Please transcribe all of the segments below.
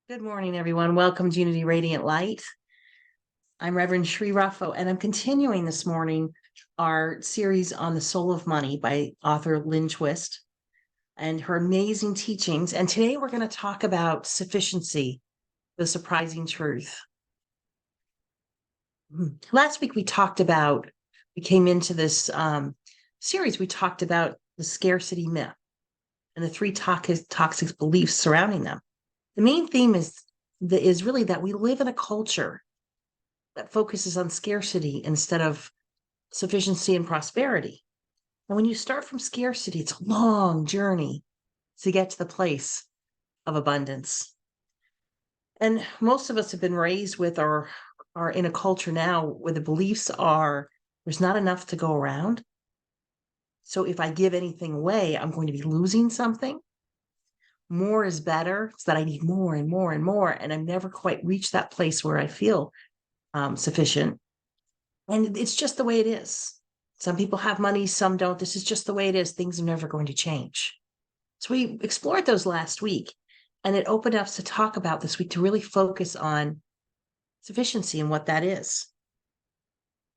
Good morning, everyone. Welcome to Unity Radiant Light. I'm Reverend Cherie Ruffo, and I'm continuing this morning our series on the soul of money by author Lynn Twist and her amazing teachings. And today we're going to talk about sufficiency, the surprising truth. Last week we came into this series, we talked about the scarcity myth and the three toxic beliefs surrounding them. The main theme is really that we live in a culture that focuses on scarcity instead of sufficiency and prosperity. And when you start from scarcity, it's a long journey to get to the place of abundance. And most of us have been raised with or are in a culture now where the beliefs are there's not enough to go around. So if I give anything away, I'm going to be losing something. More is better, so that I need more and more and more. And I've never quite reached that place where I feel sufficient. And it's just the way it is. Some people have money, some don't. This is just the way it is. Things are never going to change. So we explored those last week, and it opened us to talk about this week to really focus on sufficiency and what that is.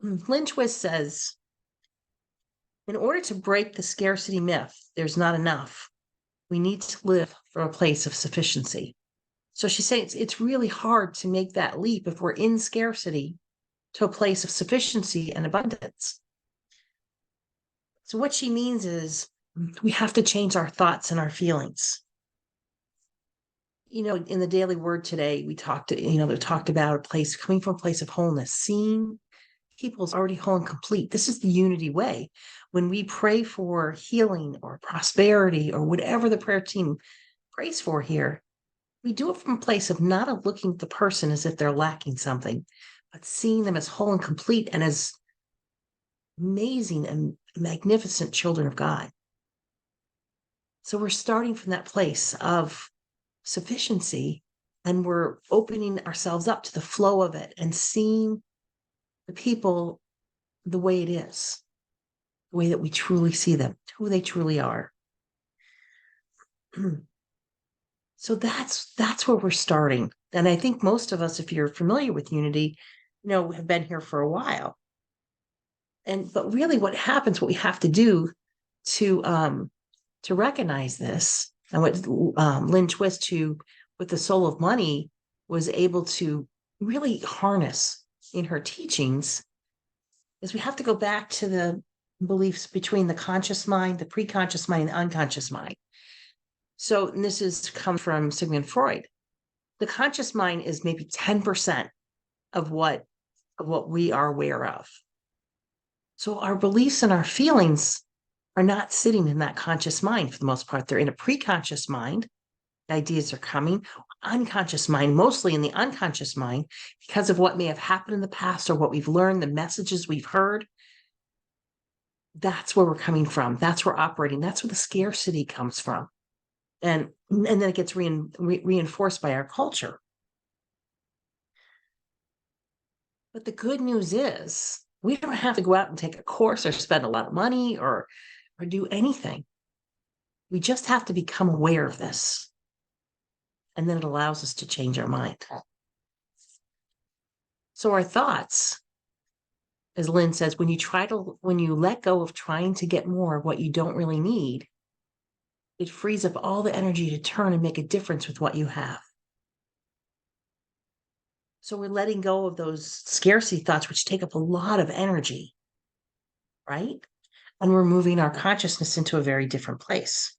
Lynn Twist says, in order to break the scarcity myth, there's not enough. We need to live from a place of sufficiency. So she's saying it's really hard to make that leap if we're in scarcity to a place of sufficiency and abundance. So what she means is we have to change our thoughts and our feelings. In the daily word today, they talked about a place coming from a place of wholeness, seeing people is already whole and complete. This is the unity way. When we pray for healing or prosperity or whatever the prayer team prays for here, we do it from a place of not looking at the person as if they're lacking something, but seeing them as whole and complete and as amazing and magnificent children of God. So we're starting from that place of sufficiency, and we're opening ourselves up to the flow of it and seeing the people the way it is, the way that we truly see them, who they truly are. So that's where we're starting. And I think most of us, if you're familiar with Unity, have been here for a while. But really what happens, what we have to do to recognize this, and what Lynn Twist with the soul of money was able to really harness in her teachings, is we have to go back to the beliefs between the conscious mind, the pre-conscious mind, and the unconscious mind. So this comes from Sigmund Freud. The conscious mind is maybe 10% of what we are aware of. So our beliefs and our feelings are not sitting in that conscious mind for the most part. They're in a pre-conscious mind. The ideas are coming. Unconscious mind, mostly in the unconscious mind, because of what may have happened in the past or what we've learned, the messages we've heard. That's where we're coming from. That's where we're operating. That's where the scarcity comes from. And then it gets reinforced by our culture. But the good news is we don't have to go out and take a course or spend a lot of money or do anything. We just have to become aware of this. And then it allows us to change our mind. So our thoughts, as Lynn says, when you let go of trying to get more of what you don't really need, it frees up all the energy to turn and make a difference with what you have. So we're letting go of those scarcity thoughts, which take up a lot of energy, right? And we're moving our consciousness into a very different place.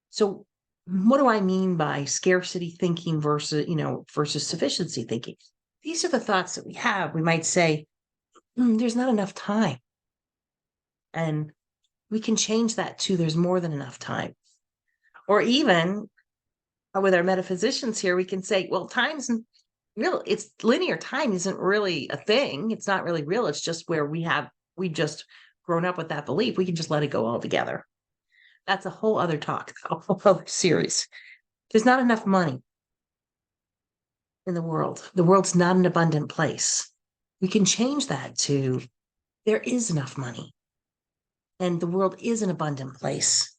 So what do I mean by scarcity thinking versus sufficiency thinking? These are the thoughts that we have. We might say, there's not enough time. And we can change that to there's more than enough time. Or even with our metaphysicians here, we can say, well, time's real. It's linear. Time isn't really a thing. It's not really real. It's just where we've just grown up with that belief. We can just let it go altogether. That's a whole other talk, a whole other series. There's not enough money in the world. The world's not an abundant place. We can change that to there is enough money. And the world is an abundant place.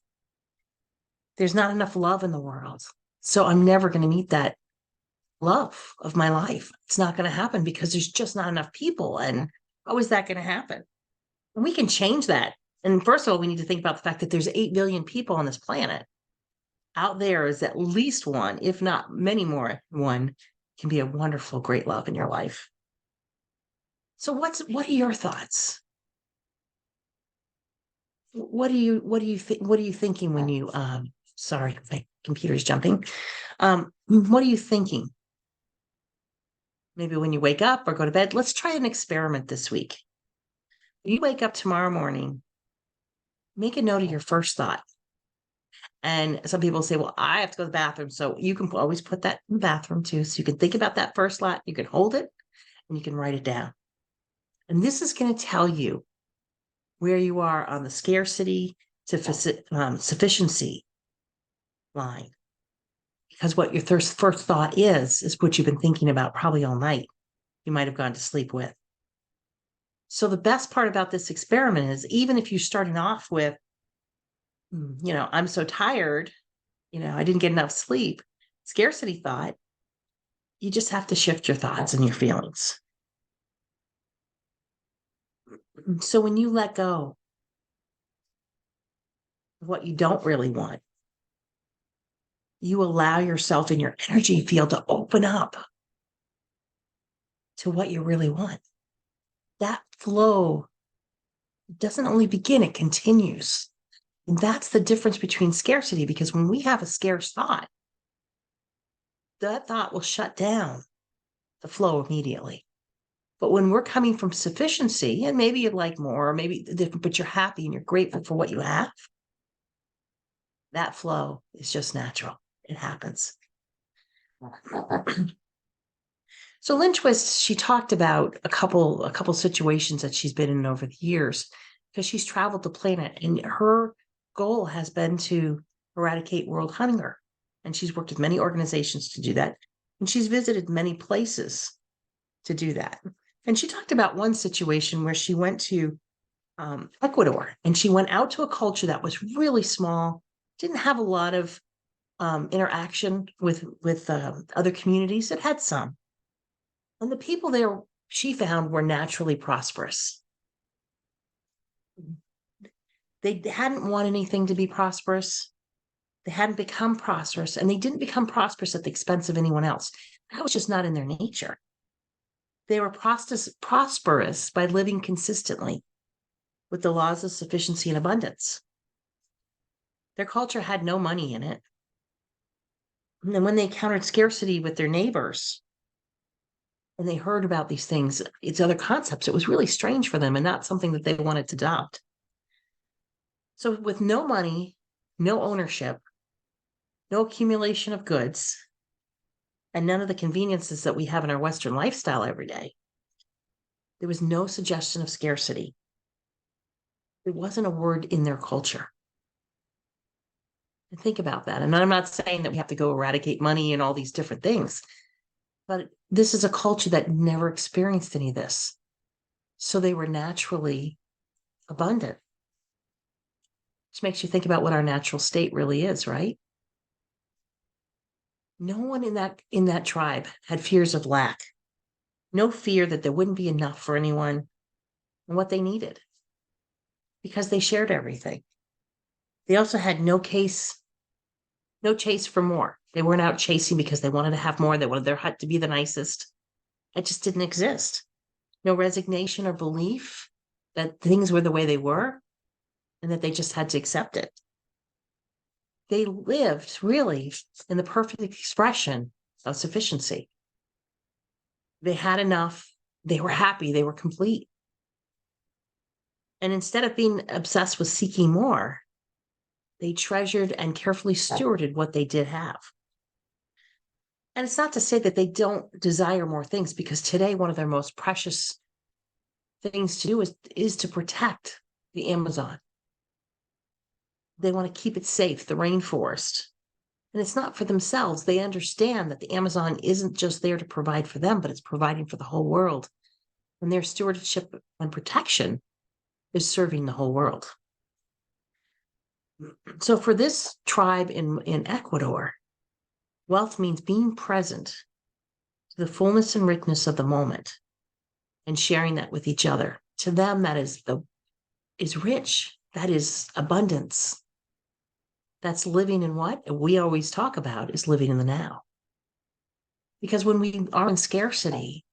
There's not enough love in the world. So I'm never going to meet that love of my life. It's not going to happen because there's just not enough people. And how is that going to happen? And we can change that. And first of all, we need to think about the fact that there's 8 billion people on this planet. Out there is at least one, if not many more, one can be a wonderful, great love in your life. So what are your thoughts? What are you thinking when you sorry, my computer's jumping. What are you thinking? Maybe when you wake up or go to bed, let's try an experiment this week. You wake up tomorrow morning, make a note of your first thought. And some people say, well, I have to go to the bathroom. So you can always put that in the bathroom too. So you can think about that first thought, you can hold it and you can write it down. And this is going to tell you where you are on the scarcity to sufficiency line. Because what your first thought is what you've been thinking about probably all night. You might have gone to sleep with. So the best part about this experiment is even if you're starting off with, I'm so tired, I didn't get enough sleep, scarcity thought, you just have to shift your thoughts and your feelings. So when you let go of what you don't really want, you allow yourself in your energy field to open up to what you really want. That flow doesn't only begin, it continues. And that's the difference between scarcity, because when we have a scarce thought, that thought will shut down the flow immediately. But when we're coming from sufficiency, and maybe you'd like more, or maybe different, but you're happy and you're grateful for what you have, that flow is just natural. It happens. So Lynn Twist, she talked about a couple situations that she's been in over the years, because she's traveled the planet and her goal has been to eradicate world hunger. And she's worked with many organizations to do that. And she's visited many places to do that. And she talked about one situation where she went to Ecuador, and she went out to a culture that was really small, didn't have a lot of interaction with other communities. It had some. And the people there she found were naturally prosperous. They hadn't want anything to be prosperous. They hadn't become prosperous, and they didn't become prosperous at the expense of anyone else. That was just not in their nature. They were prosperous by living consistently with the laws of sufficiency and abundance. Their culture had no money in it. And then when they encountered scarcity with their neighbors, and they heard about these things, it's other concepts, it was really strange for them and not something that they wanted to adopt. So with no money, no ownership, no accumulation of goods, and none of the conveniences that we have in our Western lifestyle every day, there was no suggestion of scarcity. It wasn't a word in their culture. And think about that. And I'm not saying that we have to go eradicate money and all these different things, but this is a culture that never experienced any of this. So they were naturally abundant. Which makes you think about what our natural state really is, right? No one in that tribe had fears of lack. No fear that there wouldn't be enough for anyone and what they needed, because they shared everything. They also had no chase for more. They weren't out chasing because they wanted to have more. They wanted their hut to be the nicest. It just didn't exist. No resignation or belief that things were the way they were and that they just had to accept it. They lived really in the perfect expression of sufficiency. They had enough. They were happy. They were complete. And instead of being obsessed with seeking more, they treasured and carefully stewarded what they did have. And it's not to say that they don't desire more things, because today one of their most precious things to do is to protect the Amazon. They want to keep it safe, the rainforest. And it's not for themselves. They understand that the Amazon isn't just there to provide for them, but it's providing for the whole world. And their stewardship and protection is serving the whole world. So for this tribe in Ecuador, Wealth means being present to the fullness and richness of the moment and sharing that with each other. To them, that is rich. That is abundance. That's living in what we always talk about is living in the now. Because when we are in scarcity,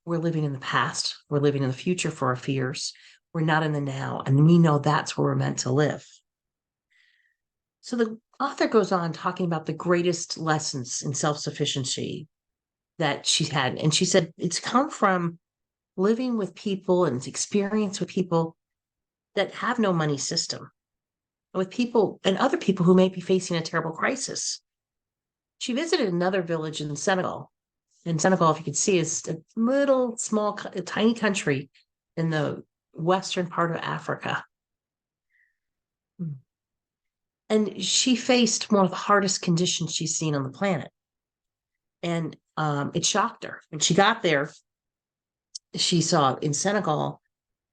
we're living in the past, we're living in the future for our fears. We're not in the now, and we know that's where we're meant to live. So the author goes on talking about the greatest lessons in self-sufficiency that she had. And she said it's come from living with people and experience with people that have no money system, with people and other people who may be facing a terrible crisis. She visited another village in Senegal. And Senegal, if you can see, is a little small, a tiny country in the western part of Africa. And she faced one of the hardest conditions she's seen on the planet. And it shocked her. When she got there, she saw in Senegal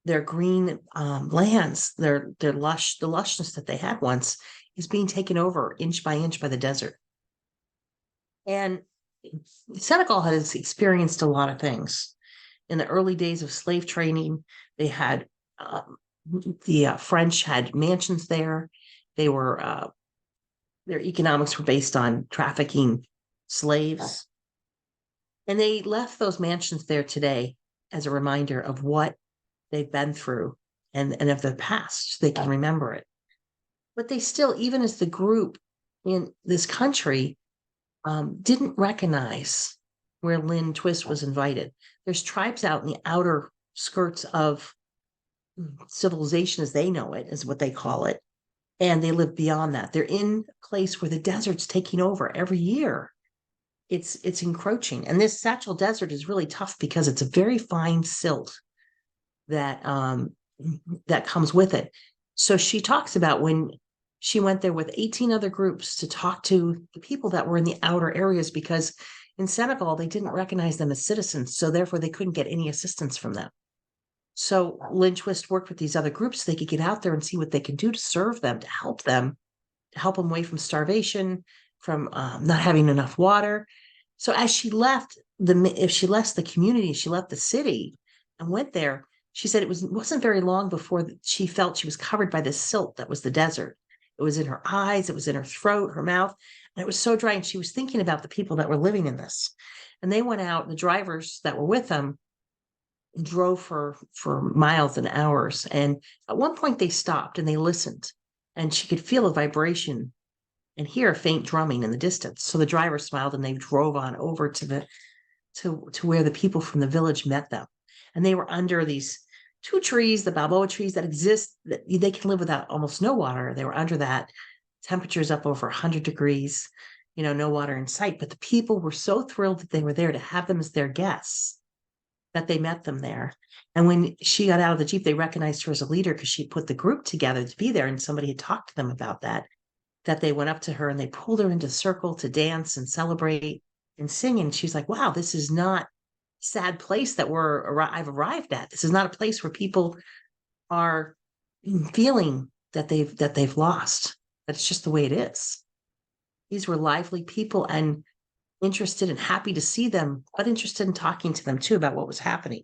their green lands, their the lushness that they had once is being taken over inch by the desert. And Senegal has experienced a lot of things. In the early days of slave training, they had the French had mansions there. They were their economics were based on trafficking slaves, and they left those mansions there today as a reminder of what they've been through and of the past. So they can remember it. But they still, even as the group in this country, didn't recognize where Lynn Twist was invited. There's tribes out in the outer skirts of civilization as they know it, is what they call it. And they live beyond that. They're in a place where the desert's taking over every year. It's encroaching. And this Satchel Desert is really tough because it's a very fine silt that that comes with it. So she talks about when she went there with 18 other groups to talk to the people that were in the outer areas, because in Senegal, they didn't recognize them as citizens. So therefore, they couldn't get any assistance from them. So Lynn Twist worked with these other groups so they could get out there and see what they can do to serve them, to help them away from starvation, from not having enough water. So as she left if she left the community, she left the city and went there, she said wasn't very long before she felt she was covered by this silt that was the desert. It was in her eyes, it was in her throat, her mouth, and it was so dry. And she was thinking about the people that were living in this. And they went out, the drivers that were with them drove for miles and hours. And at one point they stopped and they listened, and she could feel a vibration and hear a faint drumming in the distance. So the driver smiled and they drove on over to where the people from the village met them. And they were under these two trees, the balboa trees that exist, that they can live without almost no water. They were under that. Temperatures up over 100 degrees, no water in sight. But the people were so thrilled that they were there to have them as their guests, that they met them there. And when she got out of the Jeep, they recognized her as a leader because she put the group together to be there. And somebody had talked to them about that they went up to her and they pulled her into a circle to dance and celebrate and sing. And she's like, wow, this is not a sad place that I've arrived at. This is not a place where people are feeling that they've lost. That's just the way it is. These were lively people and interested and happy to see them, but interested in talking to them too about what was happening.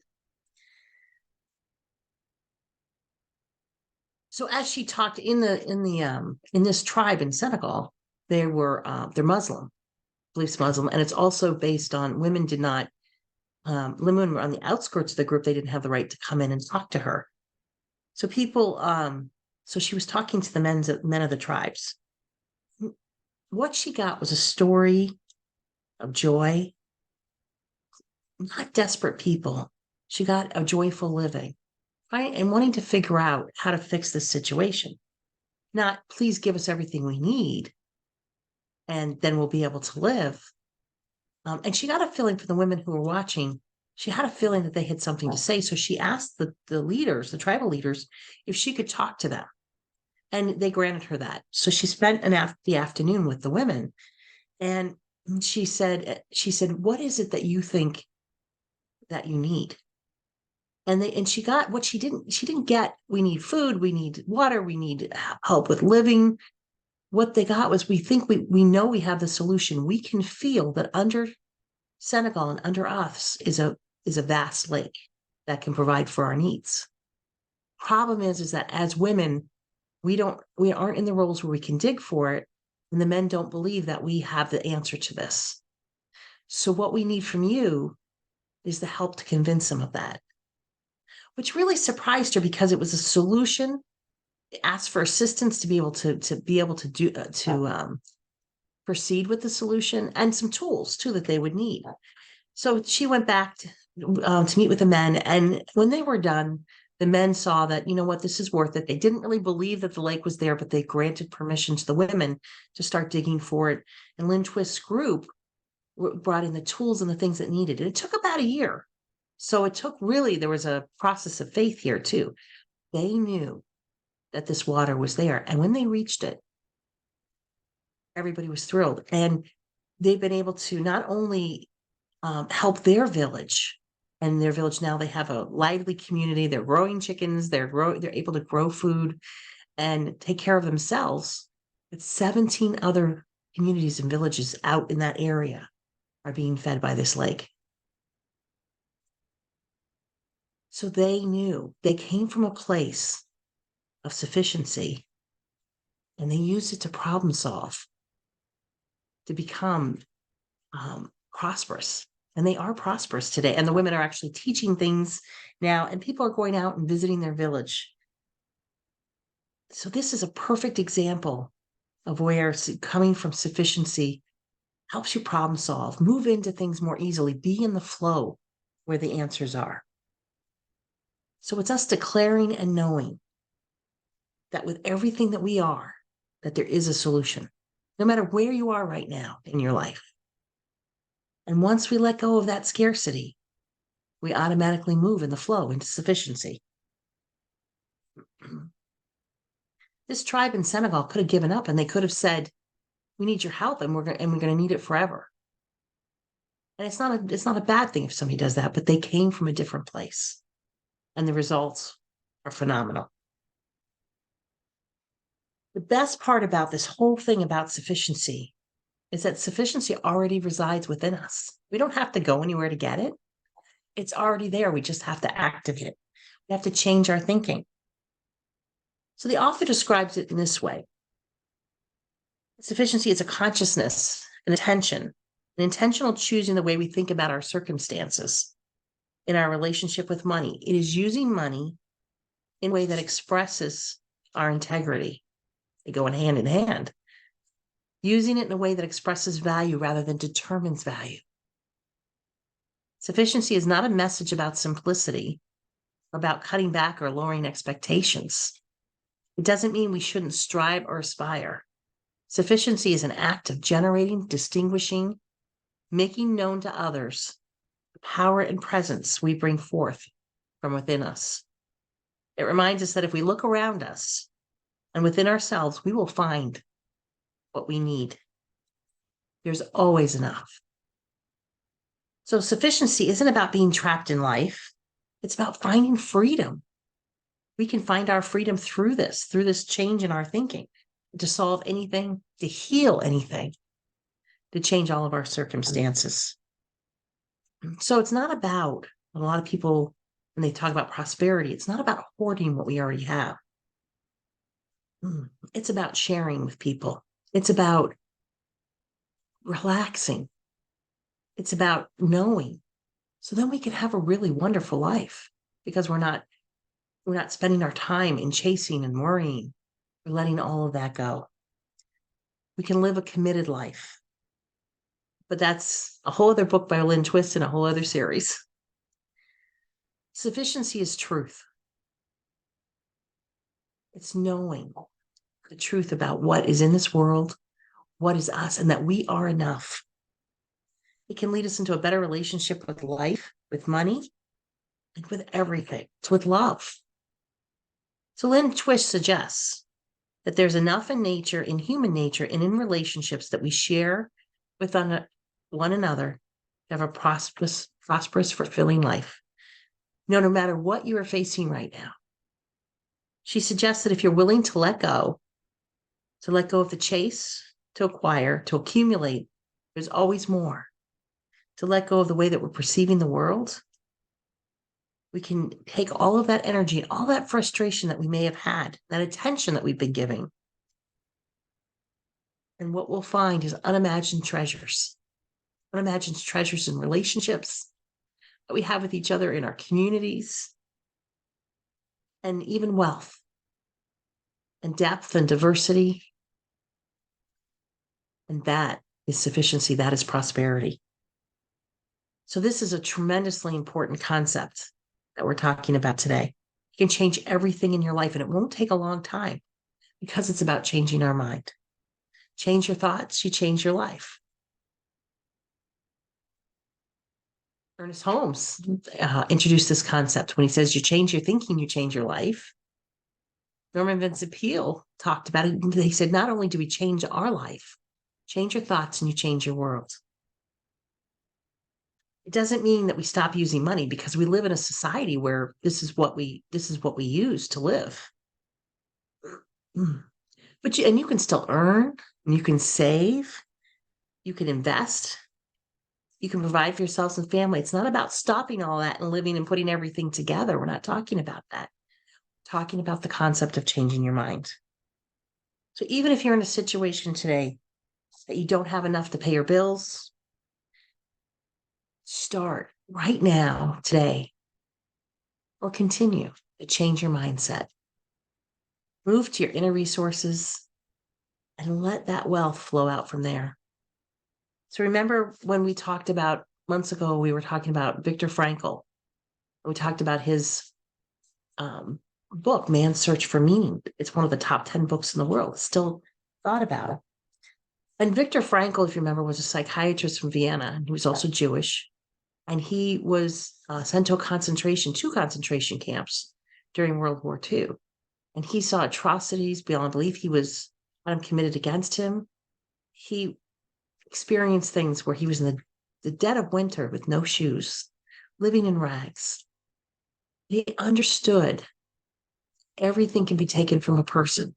So as she talked in this tribe in Senegal, they're Muslim, beliefs Muslim, and it's also based on women did not, women were on the outskirts of the group. They didn't have the right to come in and talk to her. So so she was talking to the men of the tribes. What she got was a story of joy, not desperate people. She got a joyful living, right? And wanting to figure out how to fix this situation. Not, please give us everything we need, and then we'll be able to live. And she got a feeling for the women who were watching. She had a feeling that they had something to say. So she asked the leaders, the tribal leaders, if she could talk to them. And they granted her that. So she spent the afternoon with the women. And she said, what is it that you think that you need? And she got what she didn't get. We need food, we need water, we need help with living. what they got was, we think we know we have the solution. We can feel that under Senegal and under us is a vast lake that can provide for our needs. Problem is that as women, we aren't in the roles where we can dig for it, and the men don't believe that we have the answer to this. So what we need from you is the help to convince them of that, which really surprised her, because it was a solution. It asked for assistance to be able to proceed with the solution, and some tools too that they would need. So she went back to meet with the men, and when they were done, the men saw that, you know what, this is worth it. They didn't really believe that the lake was there, but they granted permission to the women to start digging for it. And Lynn Twist's group brought in the tools and the things that needed. And it took about a year. So it took, really, there was a process of faith here too. They knew that this water was there. And when they reached it, everybody was thrilled. And they've been able to not only help their village, and their village now, they have a lively community. They're growing chickens. They're able to grow food and take care of themselves. But 17 other communities and villages out in that area are being fed by this lake. So they knew, they came from a place of sufficiency, and they used it to problem solve, to become prosperous. And they are prosperous today. And the women are actually teaching things now, and people are going out and visiting their village. So this is a perfect example of where coming from sufficiency helps you problem solve, move into things more easily, be in the flow where the answers are. So it's us declaring and knowing that with everything that we are, that there is a solution, no matter where you are right now in your life. And once we let go of that scarcity, we automatically move in the flow into sufficiency. This tribe in Senegal could have given up, and they could have said, we need your help, and we're going to need it forever. And it's not a bad thing if somebody does that, but they came from a different place, and the results are phenomenal. The best part about this whole thing about sufficiency is that sufficiency already resides within us. We don't have to go anywhere to get it. It's already there. We just have to activate it. We have to change our thinking. So the author describes it in this way. Sufficiency is a consciousness, an attention, an intentional choosing the way we think about our circumstances in our relationship with money. It is using money in a way that expresses our integrity. They go hand in hand. Using it in a way that expresses value rather than determines value. Sufficiency is not a message about simplicity, or about cutting back or lowering expectations. It doesn't mean we shouldn't strive or aspire. Sufficiency is an act of generating, distinguishing, making known to others the power and presence we bring forth from within us. It reminds us that if we look around us and within ourselves, we will find what we need. There's always enough. So sufficiency isn't about being trapped in life. It's about finding freedom. We can find our freedom through this change in our thinking, to solve anything, to heal anything, to change all of our circumstances. So it's not about, a lot of people, when they talk about prosperity, it's not about hoarding what we already have. It's about sharing with people. It's about relaxing. It's about knowing. So then we can have a really wonderful life, because we're not spending our time in chasing and worrying. We're letting all of that go. We can live a committed life. But that's a whole other book by Lynn Twist and a whole other series. Sufficiency is truth. It's knowing the truth about what is in this world, what is us, and that we are enough. It can lead us into a better relationship with life, with money, and with everything. It's with love. So Lynn Twist suggests that there's enough in nature, in human nature, and in relationships that we share with one another to have a prosperous, fulfilling life. No matter what you are facing right now. She suggests that if you're willing to let go To let go of the chase, to acquire, to accumulate. There's always more. To let go of the way that we're perceiving the world. We can take all of that energy, all that frustration that we may have had, that attention that we've been giving. And what we'll find is unimagined treasures in relationships that we have with each other in our communities, and even wealth and depth and diversity. And that is sufficiency. That is prosperity. So this is a tremendously important concept that we're talking about today. It can change everything in your life, and it won't take a long time because it's about changing our mind. Change your thoughts, you change your life. Ernest Holmes introduced this concept when he says, you change your thinking, you change your life. Norman Vincent Peale talked about it. He said, not only do we change our life, change your thoughts and you change your world. It doesn't mean that we stop using money, because we live in a society where this is what we use to live. But you can still earn, and you can save, you can invest, you can provide for yourselves and family. It's not about stopping all that and living and putting everything together. We're not talking about that. We're talking about the concept of changing your mind. So even if you're in a situation today that you don't have enough to pay your bills, start right now, today, or continue to change your mindset. Move to your inner resources and let that wealth flow out from there. So remember when we talked about months ago, we were talking about Viktor Frankl. We talked about his book, Man's Search for Meaning. It's one of the top 10 books in the world. It's still thought about. And Viktor Frankl, if you remember, was a psychiatrist from Vienna, and he was also Jewish. And he was sent to two concentration camps during World War II. And he saw atrocities beyond belief. He was committed against him. He experienced things where he was in the dead of winter with no shoes, living in rags. He understood everything can be taken from a person,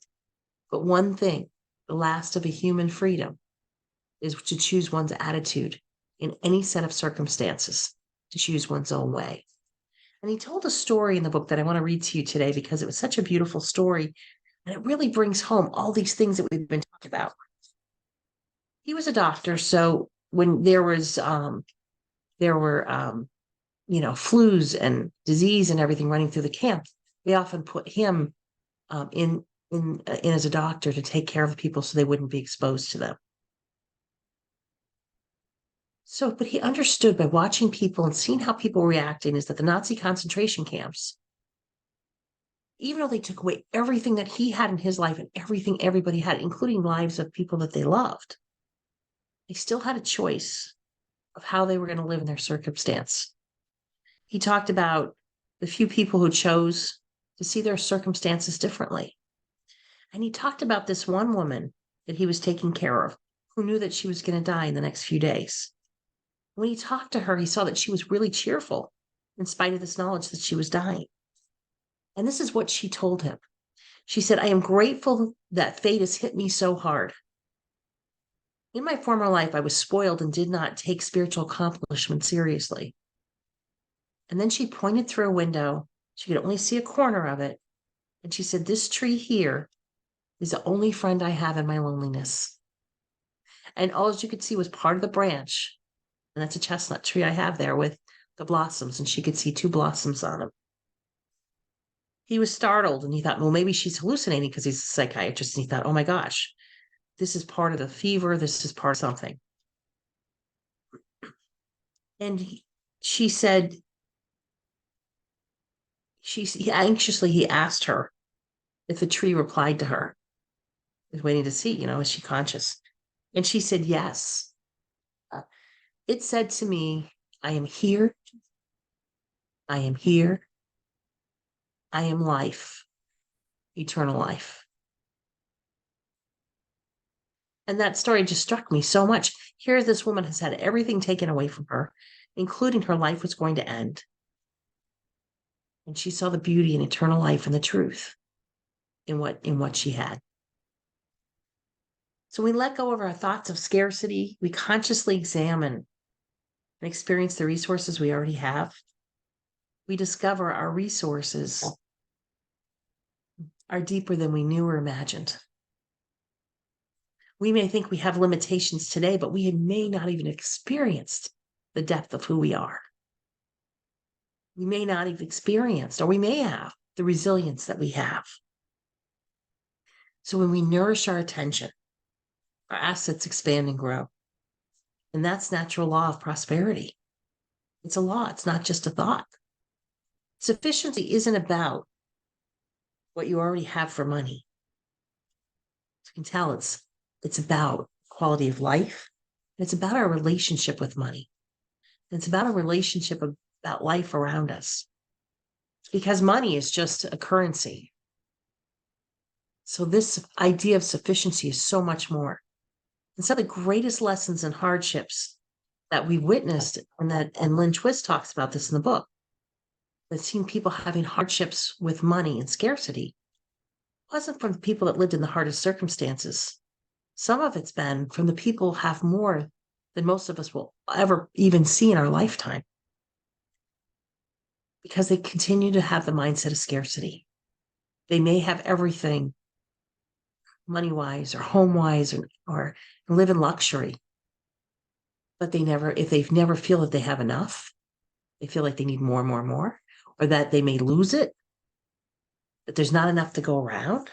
but one thing, the last of a human freedom, is to choose one's attitude in any set of circumstances, to choose one's own way. And he told a story in the book that I want to read to you today, because it was such a beautiful story, and it really brings home all these things that we've been talking about. He was a doctor, so when there were flus and disease and everything running through the camp, they often put him in as a doctor to take care of the people so they wouldn't be exposed to them. So, but he understood by watching people and seeing how people were reacting, is that the Nazi concentration camps, even though they took away everything that he had in his life and everything everybody had, including lives of people that they loved, they still had a choice of how they were going to live in their circumstance. He talked about the few people who chose to see their circumstances differently. And he talked about this one woman that he was taking care of, who knew that she was going to die in the next few days. When he talked to her, he saw that she was really cheerful in spite of this knowledge that she was dying. And this is what she told him. She said, I am grateful that fate has hit me so hard. In my former life, I was spoiled and did not take spiritual accomplishment seriously. And then she pointed through a window. She could only see a corner of it. And she said, this tree here is the only friend I have in my loneliness. And all you could see was part of the branch. And that's a chestnut tree I have there with the blossoms. And she could see 2 blossoms on them. He was startled, and he thought, well, maybe she's hallucinating, because he's a psychiatrist. And he thought, oh my gosh, this is part of the fever. This is part of something. And she said, he asked her if the tree replied to her. He was waiting to see, is she conscious? And she said, yes. It said to me, I am here. I am here. I am life, eternal life. And that story just struck me so much. Here, this woman has had everything taken away from her, including her life was going to end. And she saw the beauty and eternal life and the truth in what she had. So we let go of our thoughts of scarcity. We consciously examine and experience the resources we already have. We discover our resources are deeper than we knew or imagined. We may think we have limitations today, but we may not even experienced the depth of who we are. We may not have experienced, or we may have, the resilience that we have. So when we nourish our attention, our assets expand and grow. And that's natural law of prosperity. It's a law, it's not just a thought. Sufficiency isn't about what you already have for money. As you can tell, it's about quality of life. It's about our relationship with money. It's about a relationship about life around us. Because money is just a currency. So this idea of sufficiency is so much more. And some of the greatest lessons and hardships that we've witnessed, and Lynn Twist talks about this in the book, I've seen people having hardships with money and scarcity. It wasn't from the people that lived in the hardest circumstances. Some of it's been from the people who have more than most of us will ever even see in our lifetime, because they continue to have the mindset of scarcity. They may have everything money-wise or home-wise or live in luxury, but if they've never feel that they have enough, they feel like they need more and more and more, or that they may lose it, that there's not enough to go around.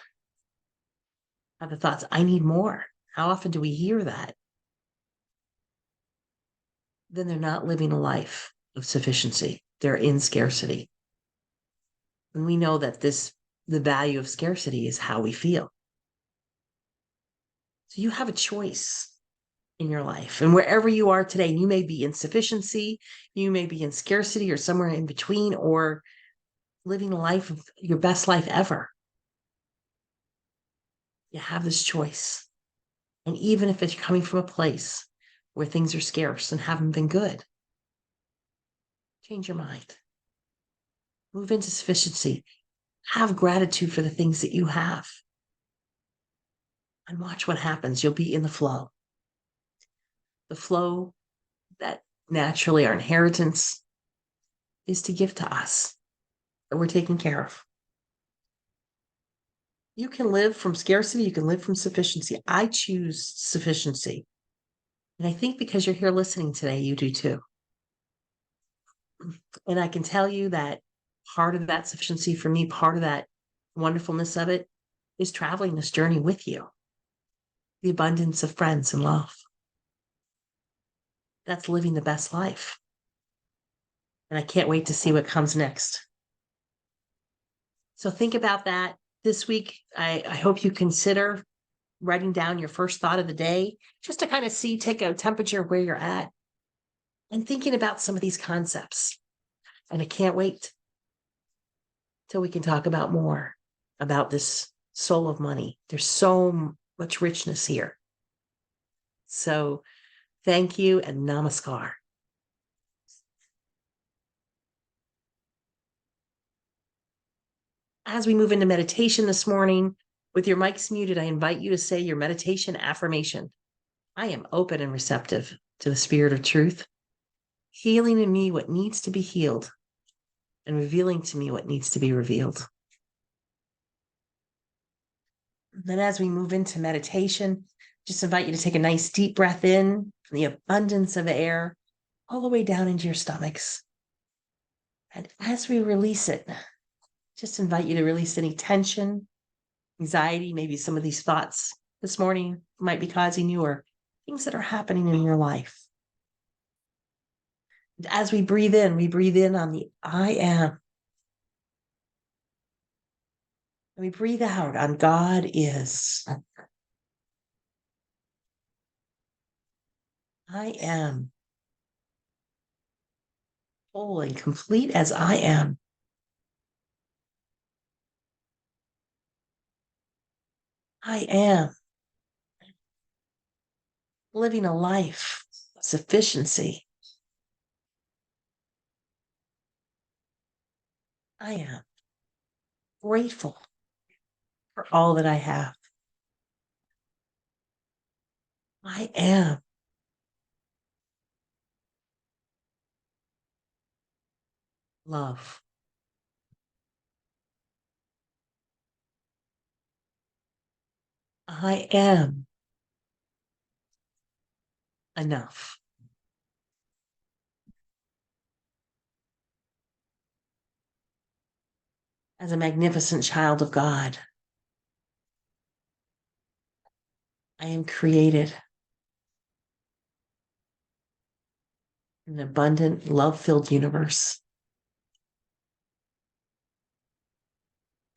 Have the thoughts, I need more. How often do we hear that? Then they're not living a life of sufficiency. They're in scarcity. And we know that the value of scarcity is how we feel. So you have a choice in your life. And wherever you are today, you may be in sufficiency, you may be in scarcity or somewhere in between, or living a life of your best life ever. You have this choice. And even if it's coming from a place where things are scarce and haven't been good, change your mind. Move into sufficiency. Have gratitude for the things that you have. And watch what happens. You'll be in the flow. The flow that naturally our inheritance is to give to us, that we're taken care of. You can live from scarcity, you can live from sufficiency. I choose sufficiency. And I think because you're here listening today, you do too. And I can tell you that part of that sufficiency for me, part of that wonderfulness of it, is traveling this journey with you. The abundance of friends and love. That's living the best life. And I can't wait to see what comes next. So think about that this week. I hope you consider writing down your first thought of the day, just to kind of take a temperature of where you're at and thinking about some of these concepts. And I can't wait till we can talk about more about this soul of money. There's so much richness here. So thank you and namaskar. As we move into meditation this morning, with your mics muted, I invite you to say your meditation affirmation. I am open and receptive to the spirit of truth, healing in me what needs to be healed and revealing to me what needs to be revealed. Then as we move into meditation, just invite you to take a nice deep breath in from the abundance of air all the way down into your stomachs. And as we release it, just invite you to release any tension, anxiety, maybe some of these thoughts this morning might be causing you, or things that are happening in your life. And as we breathe in on the I am. And we breathe out on God is. I am whole and complete as I am. I am living a life of sufficiency. I am grateful for all that I have. I am love. I am enough. As a magnificent child of God, I am created in an abundant, love filled universe.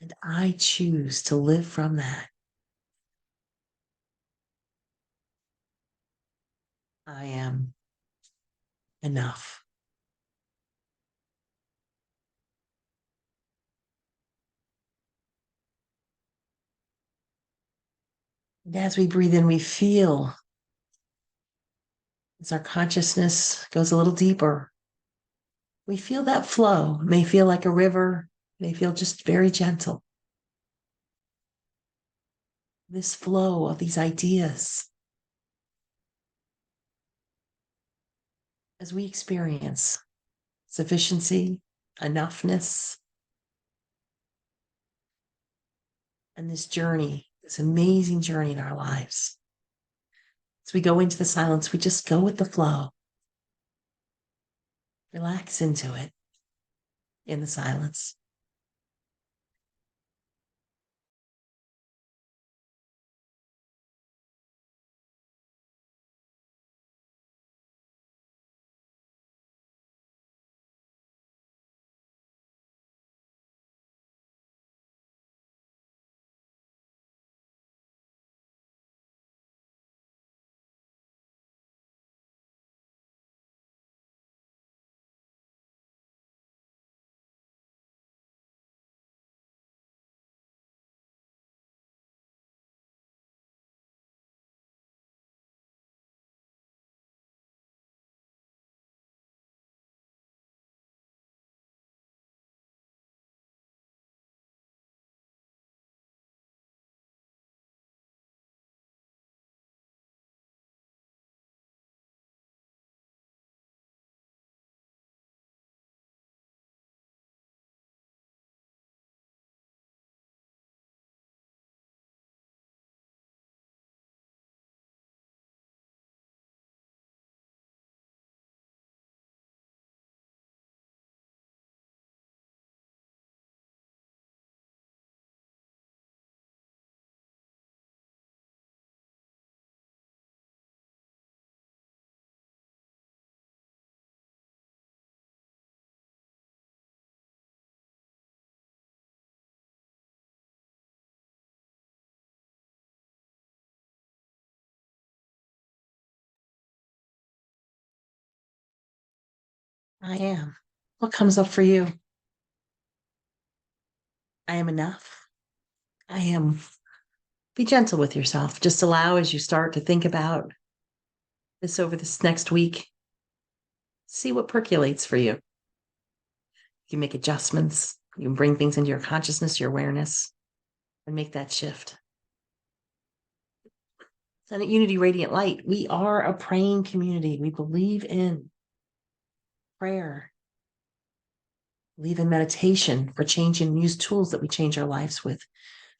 And I choose to live from that. I am enough. And as we breathe in, we feel as our consciousness goes a little deeper, we feel that flow. It may feel like a river, may feel just very gentle. This flow of these ideas as we experience sufficiency, enoughness, and this journey, this amazing journey in our lives. As we go into the silence, we just go with the flow, relax into it in the silence. I am. What comes up for you? I am enough. I am. Be gentle with yourself. Just allow as you start to think about this over this next week, see what percolates for you. You can make adjustments. You can bring things into your consciousness, your awareness, and make that shift. And at Unity Radiant Light, we are a praying community. We believe in prayer, believe in meditation for changing and use tools that we change our lives with.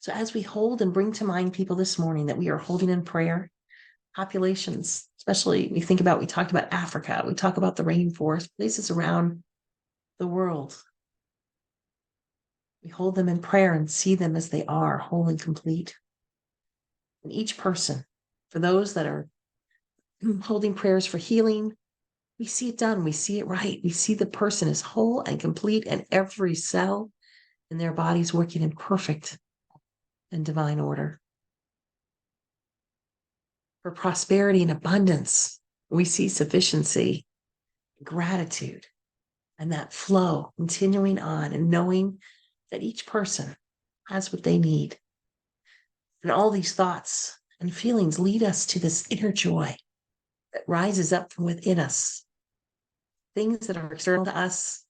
So as we hold and bring to mind people this morning that we are holding in prayer, populations, especially we talked about Africa, we talk about the rainforest, places around the world. We hold them in prayer and see them as they are, whole and complete. And each person, for those that are holding prayers for healing, we see it done. We see it right. We see the person is whole and complete, and every cell in their bodies working in perfect and divine order. For prosperity and abundance, we see sufficiency, gratitude, and that flow continuing on and knowing that each person has what they need. And all these thoughts and feelings lead us to this inner joy that rises up from within us. Things that are external to us,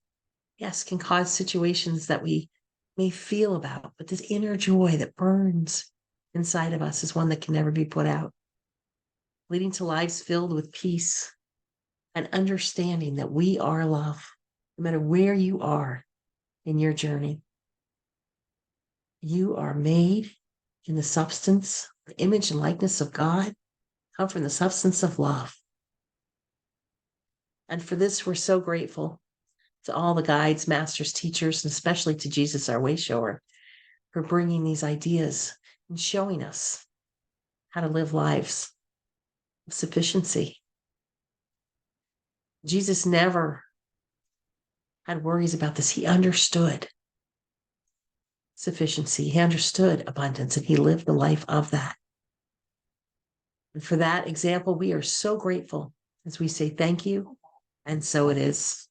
yes, can cause situations that we may feel about, but this inner joy that burns inside of us is one that can never be put out. leading to lives filled with peace and understanding that we are love, no matter where you are in your journey. You are made in the substance, the image and likeness of God, come from the substance of love. And for this, we're so grateful to all the guides, masters, teachers, and especially to Jesus, our way shower, for bringing these ideas and showing us how to live lives of sufficiency. Jesus never had worries about this. He understood sufficiency. He understood abundance, and he lived the life of that. And for that example, we are so grateful as we say thank you. And so it is.